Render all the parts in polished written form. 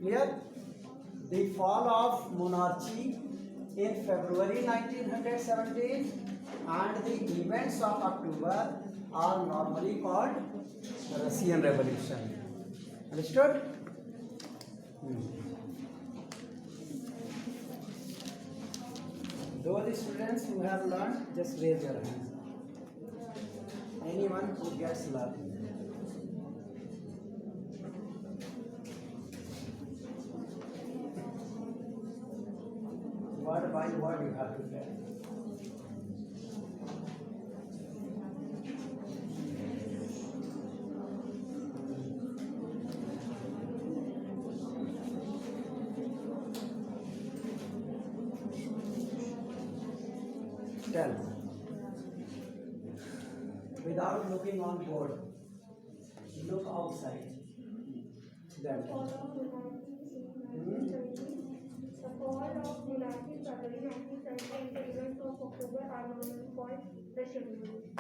Clear? The fall of monarchy in February 1917 and the events of October are normally called Russian Revolution. Understood? Those students who have learned, just raise your hand. Anyone who gets learned. Word by word you have to tell. Tell. Without looking on board. Look outside. Then. The fall of monarchy in February 1917 and the events of October are normally called Russian Revolution.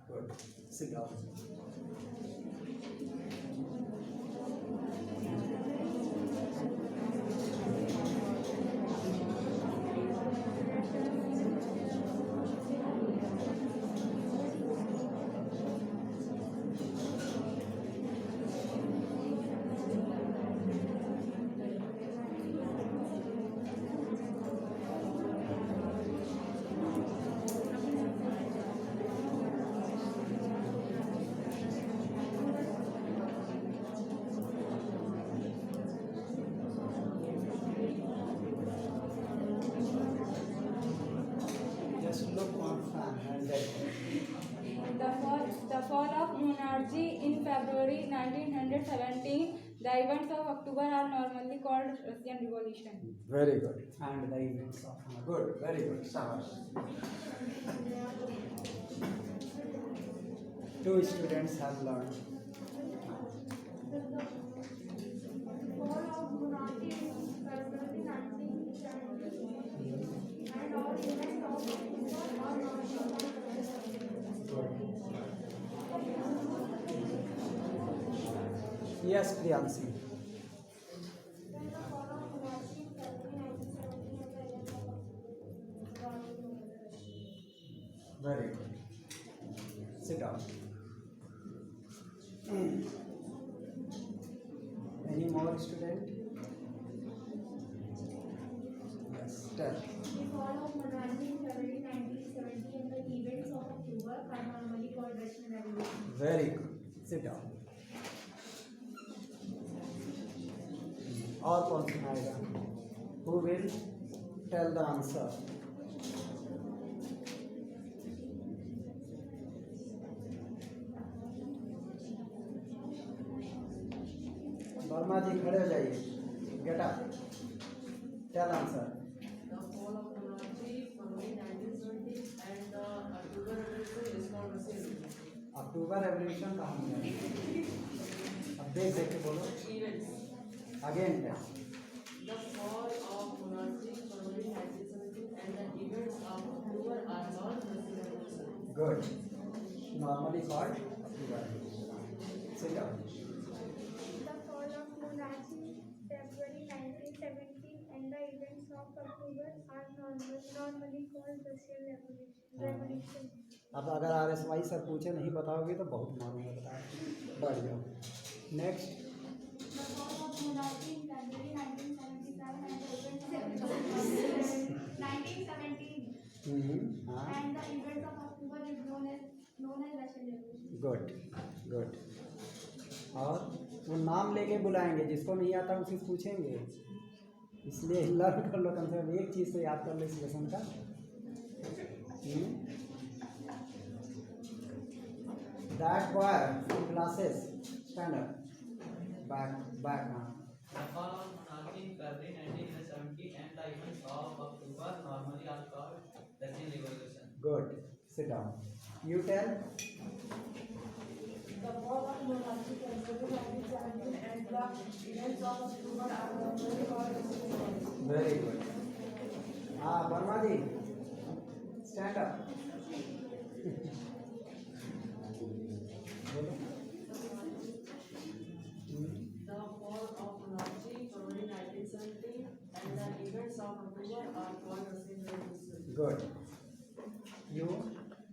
Good. Sit down. Just look on fan handle. The fall of monarchy in February 1917. The events of October are normally called Russian Revolution. Very good. And the events of good. Very good. Shabash. Two students have learned. Fall of monarchy in February 1917 and all events of October are normally called Russian Revolution. Yes, Priyansi. Then the fall of monarchy in February 1917 and the events of October are normally called Russian Revolution. Very good. Sit down. Any more student? Yes. Tell. The fall of monarchy in February 1970 and the events of October are normally called Russian Revolution. Very good. Sit down. और कौन सुनाएगा? Who will tell the answer? Verma जी खड़े हो जाइए. Get up. Tell answer. The fall of monarchy from 1970 and the October Revolution is called Russian Revolution. October revolution कहाँ में है? अब देख के बोलो. Events. Again क्या? The fall of monarchy from 1970 and the events of October are called Russian Revolution. Good. Normally called October. Sit down. The fall of monarchy February 1917 and the events of October are normally called Russian Revolution. अब अगर RSY sir पूछे नहीं बताओगे तो बहुत मारूंगा. बताओ. बढ़ जाओ. Next. The fall of monarchy in February 1977 and the events of 1917 हाँ. and the events of October is known as Russian Revolution. Good. Good. और वो नाम लेके बुलाएंगे, जिसको नहीं आता उसी से पूछेंगे. इसलिए लर्न कर लो, कम से कम एक चीज़ तो याद कर लो इस लेसन का. That boy in classes, stand up. Back. हाँ. The fall of monarchy in February 1970 and the events of October normally are called Russian Revolution. Good. Sit down. You tell. The fall of monarchy from 1917 and the events of October are normally called Russian Revolution. Very good. हाँ, वर्मा जी, stand up. बोलो. The fall of monarchy of October are called Russian Revolution. Good. You?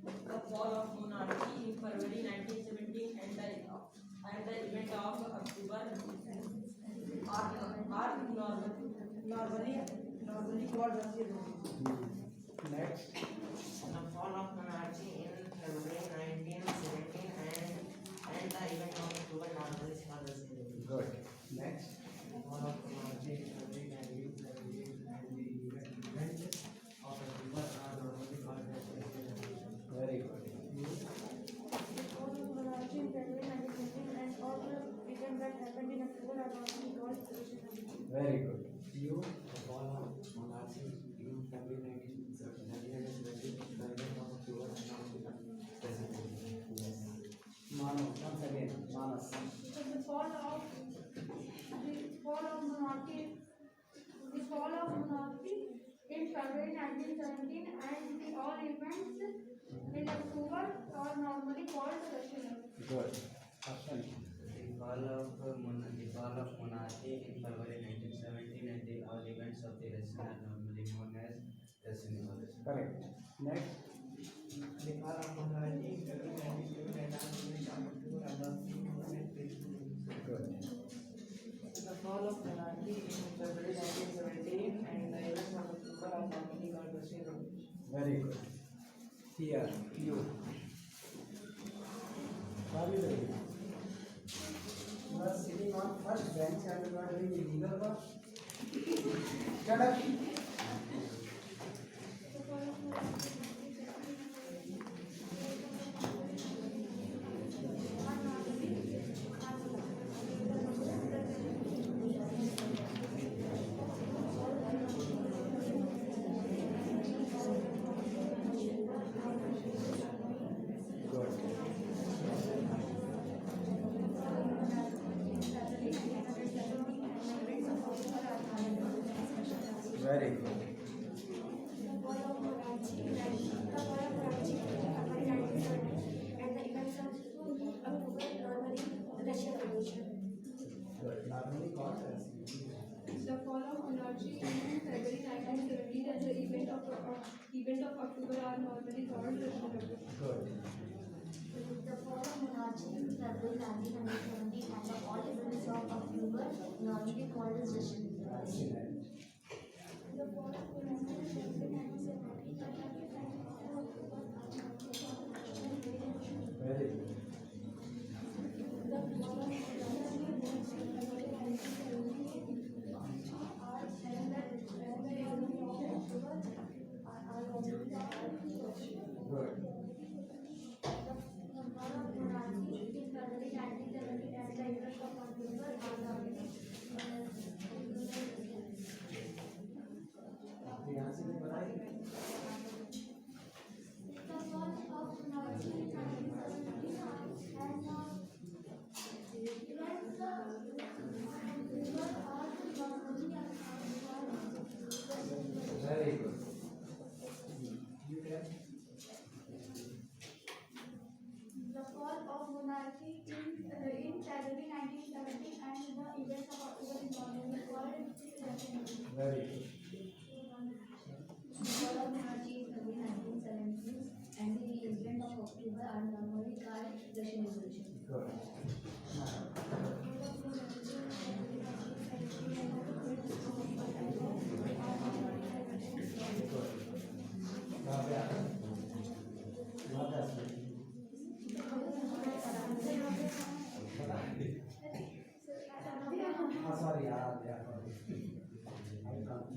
The fall of monarchy in February 1917 and the event of October are normally called Russian Revolution. Next. The fall of monarchy in February 1917 and the event of October normally is called Russian Revolution. Good. Next. The fall of monarchy in February 1917 and the event of October are normally called Russian Revolution. Very good. You? The fall of monarchy in February 1917 and all the events that happened in October are normally called Russian Revolution. Very good. You? The fall of monarchy in February 1917 and the event of October are normally called Russian Revolution. Yes. Mano, once again, Manas. So the fall of monarchy in February 1917 and the all events in October are normally called Russian Revolution. Good. Ashwin. The fall of monarchy in February 1917 and the all events of the Russian are normally known as Russian Revolution. Correct. Next. The fall of monarchy in February 1917 and all events of October are normally known as Russian Revolution. Good. The fall of monarchy in February 1917 and the events of October are normally called Russian Revolution. Very good. Here, you. What are you doing? You are sitting on first bench and you are doing illegal work. Stand up. The fall of monarchy Good. Very good. Good. Normally called as The fall of monarchy in February 1917 and the event of October are normally called Russian Revolution. good. The fall of monarchy in February 1917 and the all events of October normally called as Russian Revolution. The fall of monarchy in February 1917 Very good. Good. आपने यहाँ से भी बनाई? Very good. You can. The fall of monarchy in February 1917 and the events of October is normally called Russian Revolution. Very good. The fall of monarchy in February 1917 and the event of October are normally called Russian Revolution. Good. Sorry,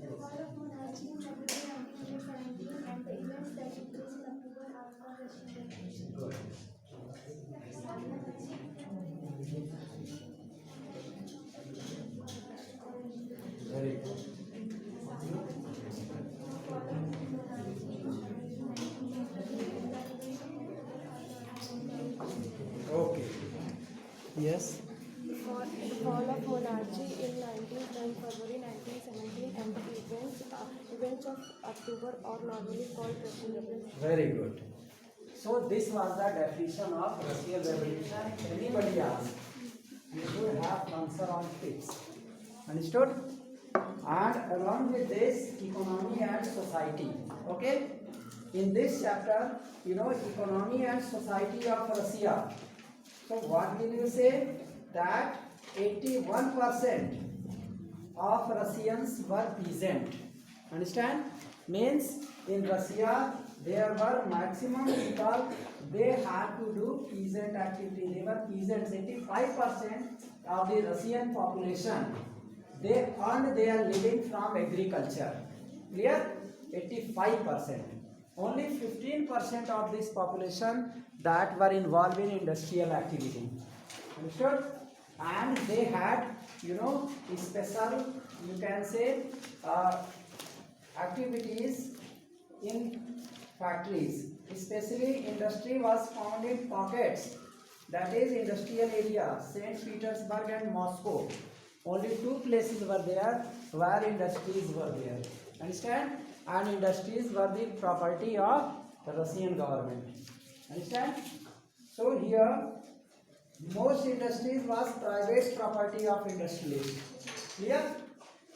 The fall of monarchy in February 1917 and the events that took place in October are called Russian Revolution. Good. Very good. Okay. Yes. The fall of monarchy in February 1917 and the events of October are normally called Russian Revolution. Very good. So this was the definition of Russian Revolution. Anybody ask, you should have answer on tips. Understood? and along with this, economy and society. Okay, in this chapter, economy and society of Russia. So what will you say? That 81% of Russians were peasant. Understand? Means in Russia there were maximum people, they had to do peasant activity. They were peasants. 85% of the Russian population, they earned their living from agriculture. Clear? 85%. Only 15% of this population that were involved in industrial activity. Understood? And they had, special, you can say, activities in factories. Especially industry was found in pockets, that is industrial area, St. Petersburg and Moscow. Only two places were there where industries were there. Understand? And industries were the property of the Russian government. Understand? So here most industries was private property of industrialists. Clear?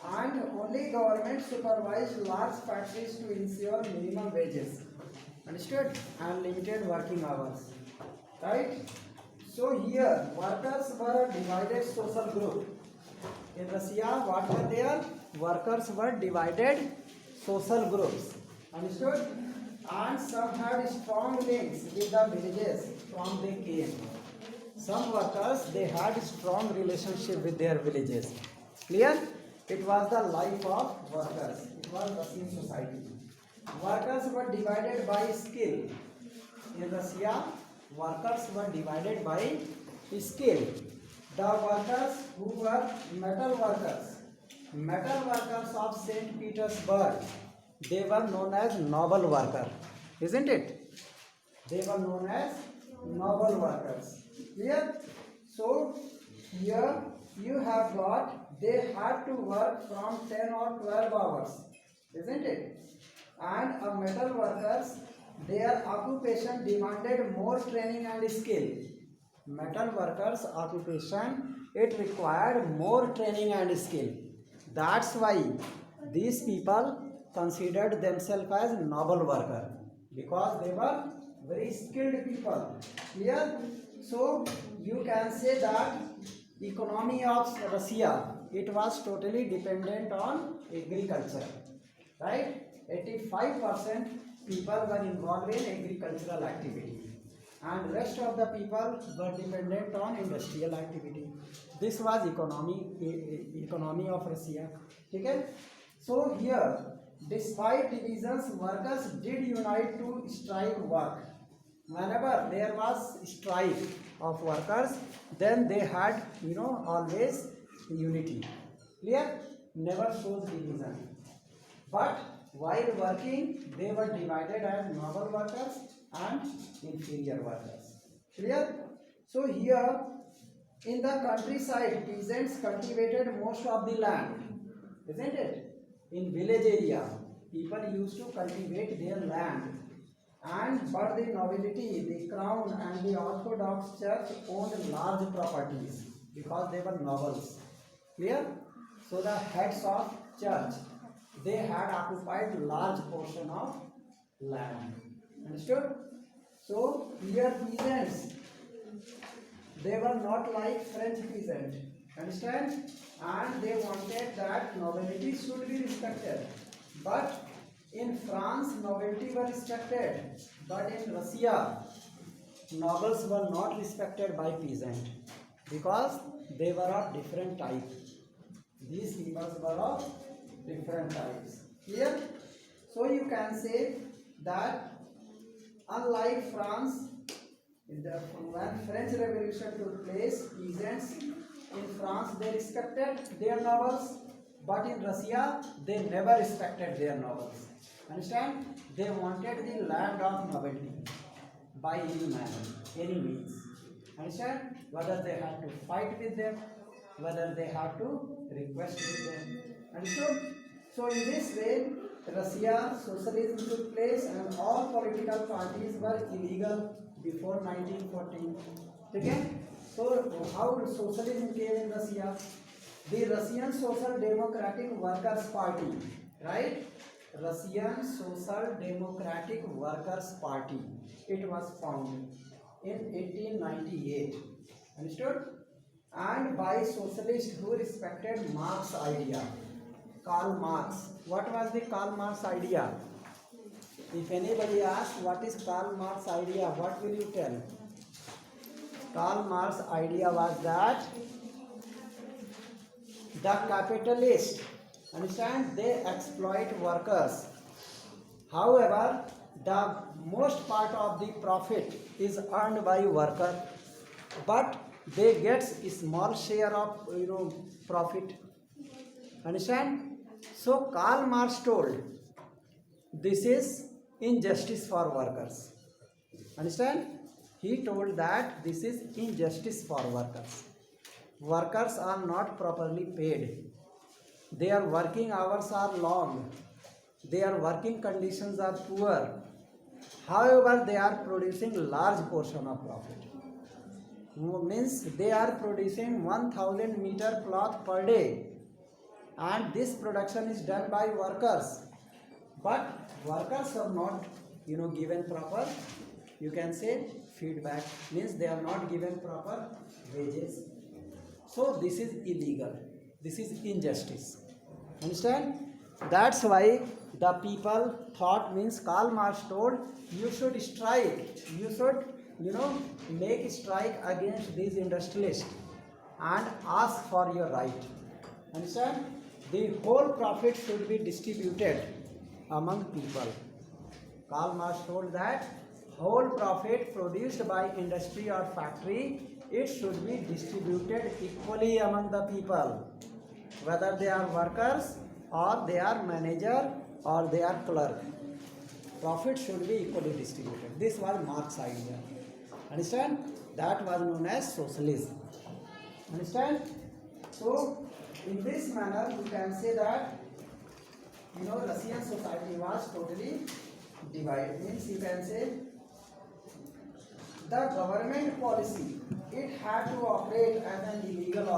And only government supervised large factories to ensure minimum wages. Understood? And limited working hours. Right? So here workers were a divided social group. In Russia, what were there? Workers were divided social groups. Understood? And some had strong links with the villages from they came. Some workers, they had strong relationship with their villages. Clear? It was the life of workers. It was Russian society. Workers were divided by skill. In Russia, workers were divided by skill. The workers who were metal workers of St. Petersburg, they were known as noble worker, isn't it? They were known as noble workers. Clear? So here you have got, they had to work from 10 or 12 hours, isn't it? And a metal workers, their occupation demanded more training and skill. Metal workers' occupation, it required more training and skill. That's why these people considered themselves as noble worker, because they were very skilled people. Clear? So you can say that economy of Russia, it was totally dependent on agriculture. Right? 85% people were involved in agricultural activity, and rest of the people were dependent on industrial activity. This was economy of Russia. Okay? So here, despite divisions, workers did unite to strike work. Whenever there was strike of workers, then they had, always unity. Clear? Never shows division. But while working, they were divided as noble workers and inferior workers. Clear? So here in the countryside, peasants cultivated most of the land, isn't it? In village area, people used to cultivate their land, but the nobility, the crown and the Orthodox Church owned large properties because they were nobles. Clear? So the heads of church, they had occupied large portion of land. Understood? So here peasants, they were not like French peasant. Understand? And they wanted that nobility should be respected. But in France, nobility were respected. But in Russia, nobles were not respected by peasant because they were of different type. These people were of different types. Clear? So you can say that unlike France, when French Revolution took place, peasants in France, they respected their nobles, but in Russia, they never respected their nobles. Understand? They wanted the land of nobility by any manner, any means. Understand? Whether they had to fight with them, whether they had to request with them. Understood? So in this way, Russia, socialism took place and all political parties were illegal before 1914. Okay? So how socialism came in Russia? The Russian Social Democratic Workers Party, right? Russian Social Democratic Workers Party. It was founded in 1898. Understood? And by socialists who respected Marx's idea. Karl Marx. What was the Karl Marx idea? If anybody asks what is Karl Marx idea, what will you tell? Karl Marx idea was that the capitalists, understand, they exploit workers. However, the most part of the profit is earned by worker, but they get a small share of profit. Understand? So Karl Marx told this is injustice for workers. Understand? He told that this is injustice for workers. Workers are not properly paid. Their working hours are long. Their working conditions are poor. However, they are producing large portion of profit. Means they are producing 1000 meter cloth per day, and this production is done by workers. But workers are not, given proper, you can say, feedback. Means they are not given proper wages. So this is illegal. This is injustice. Understand? That's why the people thought, means Karl Marx told, you should strike. You should, make a strike against these industrialists and ask for your right. Understand? The whole profit should be distributed among people. Karl Marx told that whole profit produced by industry or factory, it should be distributed equally among the people, whether they are workers or they are manager or they are clerk. Profit should be equally distributed. This was Marx's idea. Understand? That was known as socialism. Understand? So in this manner you can say that Russian society was totally divided. Means you can say the government policy, it had to operate as an illegal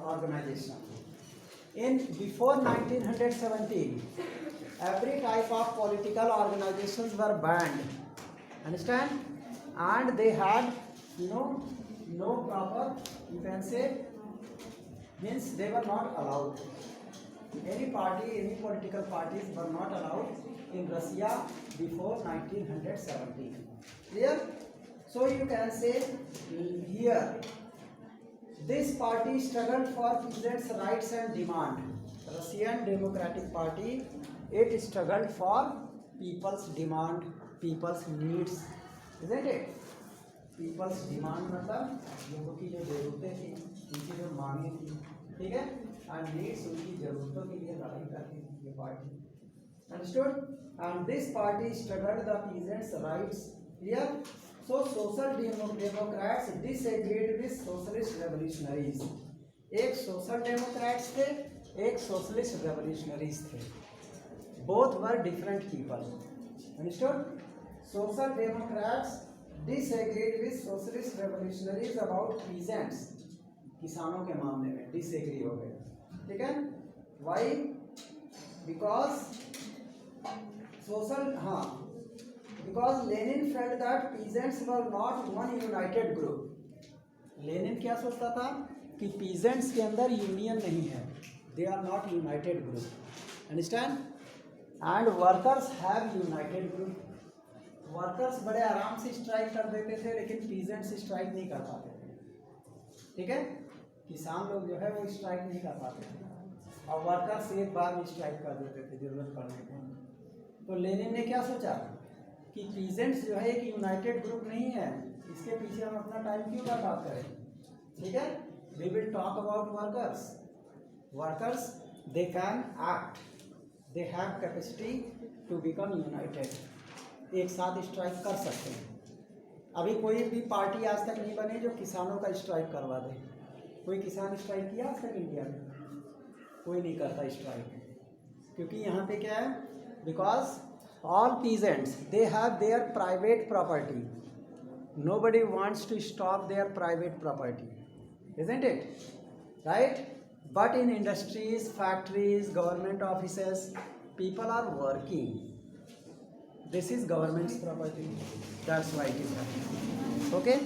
organization. Before 1917, every type of political organizations were banned. Understand? And they had no proper, you can say, means they were not allowed. Any political parties were not allowed in Russia before 1917. Clear? So you can say here, this party struggled for peasants' rights and demand. Russian Democratic Party, it struggled for people's demand, people's needs, isn't it? People's demand मतलब लोगों की जो जरूरतें थी, उनकी जो मांगे थी, ठीक है? And needs, उनकी जरूरतों के लिए लड़ाई करती थी ये party. Understood? And this party struggled the peasants' rights. Clear? So social democrats disagreed with socialist revolutionaries. एक social democrats थे, एक socialist revolutionaries थे. Both were different people. Understood? Social democrats disagreed with socialist revolutionaries about peasants. किसानों के मामले में disagree हो गए. ठीक है? Why? Because because Lenin felt that peasants were not one united group. Lenin क्या सोचता था कि peasants के अंदर यूनियन नहीं है. They are not united group. Understand? And workers have united group. Workers बड़े आराम से स्ट्राइक कर देते थे, लेकिन peasants स्ट्राइक नहीं कर पाते थे. ठीक है? किसान लोग जो है वो स्ट्राइक नहीं कर पाते थे, और वर्कर्स एक बार में स्ट्राइक कर देते थे जरूरत पड़ने पर. तो लेनिन ने क्या सोचा कि पीजेंट्स जो है एक यूनाइटेड ग्रुप नहीं है, इसके पीछे हम अपना टाइम क्यों बर्बाद करें. ठीक है? We will talk about workers. Workers they can act, they have capacity to become united. एक साथ स्ट्राइक कर सकते हैं. अभी कोई भी पार्टी आज तक नहीं बनी जो किसानों का स्ट्राइक करवा दे. कोई किसान स्ट्राइक किया आज तक इंडिया में? कोई नहीं करता स्ट्राइक, क्योंकि यहाँ पे क्या है, because all peasants, they have their private property. Nobody wants to stop their private property, isn't it? Right? But in industries, factories, government offices, people are working. This is government's property. That's why it is happening. Okay.